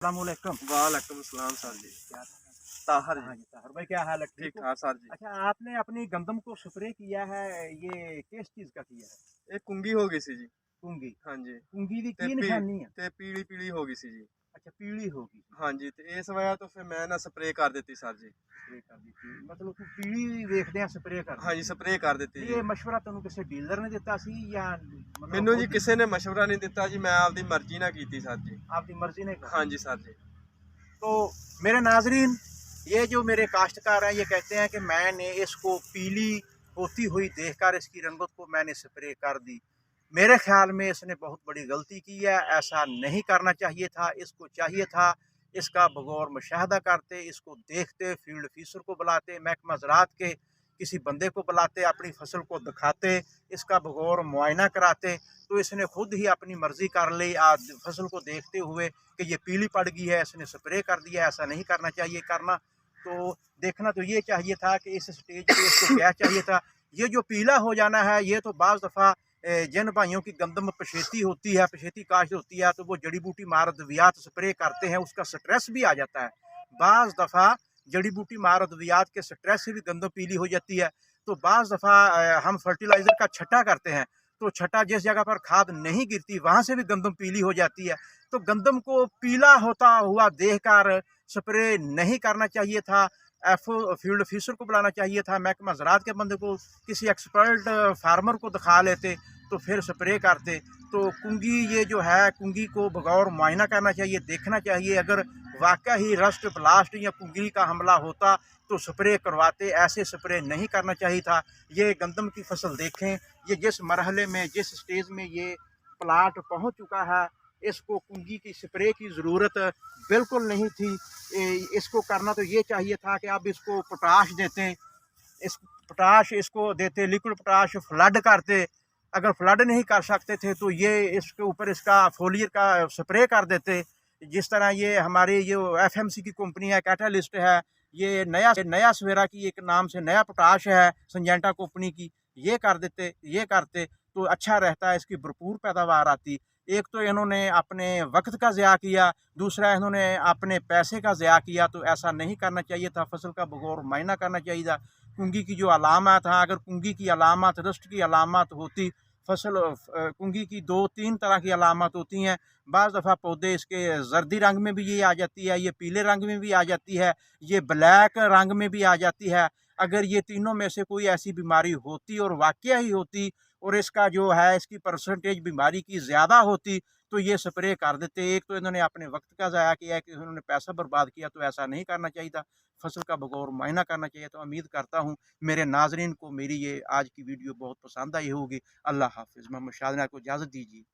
अस्सलामुअलैकुम। वालेकुम सलाम सर जी। क्या ताहर हाँ जी। जी, ताहिर भाई क्या हाल है? ठीक ठीक हो? ठाक सर जी। अच्छा, आपने अपनी गंदम को स्प्रे किया है, ये किस चीज़ का किया है? ਇਹ ਕੁੰਗੀ ਹੋ ਗਈ ਸੀ ਜੀ। कुंगी। ਹਾਂਜੀ कुंगी ਦੀ ਤੇ ਕੀ ਪੀ ਨਿਸ਼ਾਨੀ ਹੈ? ਤੇ ਪੀਲੀ ਪੀਲੀ ਹੋ ਗਈ ਸੀ ਜੀ। अच्छा, पीली होगी। ਹਾਂਜੀ ਤੇ ਇਸ ਵਜ੍ਹਾ ਤੋਂ ਫਿਰ ਮੈਂ ਨਾ ਸਪਰੇਅ ਕਰ ਦਿੱਤੀ ਸਰ ਜੀ। स्प्रे कर दी थी मतलब तू पीली देखदे स्प्रे कर दी ਹਾਂਜੀ थी। ਸਪਰੇਅ ਕਰ ਦਿੱਤੀ ਇਹ ਜੀ। ਮਸ਼ਵਰਾ ਤੈਨੂੰ ਕਿਸੇ ਡੀਲਰ ਨੇ ਦਿੱਤਾ ਸੀ ਜਾਂ मतलब ਮੈਨੂੰ ਜੀ खुद ਕਿਸੇ ਨੇ ਮਸ਼ਵਰਾ ਨਹੀਂ ਦਿੱਤਾ ਜੀ, ਮੈਂ ਆਪਦੀ ਮਰਜ਼ੀ ਨਾਲ ਕੀਤੀ ਸਰ ਜੀ। आपकी मर्जी ने कर? ਹਾਂਜੀ ਸਰ ਜੀ। तो मेरे नाजरीन, ये जो मेरे काश्तकार हैं ये कहते हैं कि मैंने इसको पीली होती हुई देखकर इसकी रंगत को मैंने स्प्रे कर दी। मेरे ख्याल में इसने बहुत बड़ी गलती की है, ऐसा नहीं करना चाहिए था। इसको चाहिए था इसका बगौर मुशाहदा करते, इसको देखते, फील्ड ऑफिसर को बुलाते, महकमा ज़राअत के किसी बंदे को बुलाते, अपनी फसल को दिखाते, इसका बगौर मुआयना कराते। तो इसने खुद ही अपनी मर्जी कर ली आज फसल को देखते हुए कि ये पीली पड़ गई है, इसने स्प्रे कर दिया। ऐसा नहीं करना चाहिए। करना तो देखना तो ये चाहिए था कि इस स्टेज पे इसको क्या चाहिए था। ये जो पीला हो जाना है, ये तो बाज़ दफ़ा जिन भाइयों की गंदम पछेती होती है, पछेती काश्त होती है, तो वो जड़ी बूटी मारदवियात स्प्रे करते हैं, उसका स्ट्रेस भी आ जाता है। बाज़ दफ़ा जड़ी बूटी मारदवियात के स्ट्रेस से भी गंदम पीली हो जाती है। तो बाज़ दफ़ा हम फर्टिलाइज़र का छट्टा करते हैं, तो छट्टा जिस जगह पर खाद नहीं गिरती वहाँ से भी गंदम पीली हो जाती है। तो गंदम को पीला होता हुआ देखकर स्प्रे नहीं करना चाहिए था। एफओ फील्ड ऑफिसर को बुलाना चाहिए था, महकमा ज़राअत के बंदे को, किसी एक्सपर्ट फार्मर को दिखा लेते तो फिर स्प्रे करते। तो कुंगी ये जो है, कुंगी को बगौर मुआयना करना चाहिए, देखना चाहिए। अगर वाकई ही रस्ट ब्लास्ट या कुंगी का हमला होता तो स्प्रे करवाते, ऐसे स्प्रे नहीं करना चाहिए था। ये गंदम की फसल देखें, ये जिस मरहले में, जिस स्टेज में ये प्लाट पहुंच चुका है, इसको कुंगी की स्प्रे की ज़रूरत बिल्कुल नहीं थी। इसको करना तो ये चाहिए था कि अब इसको पोटाश देते, इस पोटाश इसको देते, लिक्विड पोटाश फ्लड करते। अगर फ्लड नहीं कर सकते थे तो ये इसके ऊपर इसका फोलियर का स्प्रे कर देते। जिस तरह ये हमारी ये एफएमसी की कंपनी है, कैटालिस्ट है, ये नया सवेरा की एक नाम से नया पोटाश है संजेंटा कंपनी की, ये कर देते, ये करते तो अच्छा रहता है, इसकी भरपूर पैदावार आती। एक तो इन्होंने अपने वक्त का ज़िया किया, दूसरा इन्होंने अपने पैसे का ज़िया किया। तो ऐसा नहीं करना चाहिए था, फसल का बगौर मुआयना करना चाहिए था। कुंगी की जो अलामत हैं, अगर कुंगी की अलामत, रस्ट की अलामत होती, फसल कुंगी की 2-3 तरह की अलामत होती हैं। बाज़ दफ़ा पौधे इसके जर्दी रंग में भी ये आ जाती है, ये पीले रंग में भी आ जाती है, ये ब्लैक रंग में भी आ जाती है। अगर ये तीनों में से कोई ऐसी बीमारी होती और वाक़या ही होती और इसका जो है इसकी परसेंटेज बीमारी की ज़्यादा होती तो ये स्प्रे कर देते। एक तो इन्होंने अपने वक्त का ज़ाया किया है कि उन्होंने पैसा बर्बाद किया, तो ऐसा नहीं करना चाहिए था। फसल का बगौर मुआयना करना चाहिए। तो उम्मीद करता हूँ मेरे नाजरीन को मेरी ये आज की वीडियो बहुत पसंद आई होगी। अल्लाह हाफिज़। मोहम्मद शाहदना को इजाज़त दीजिए।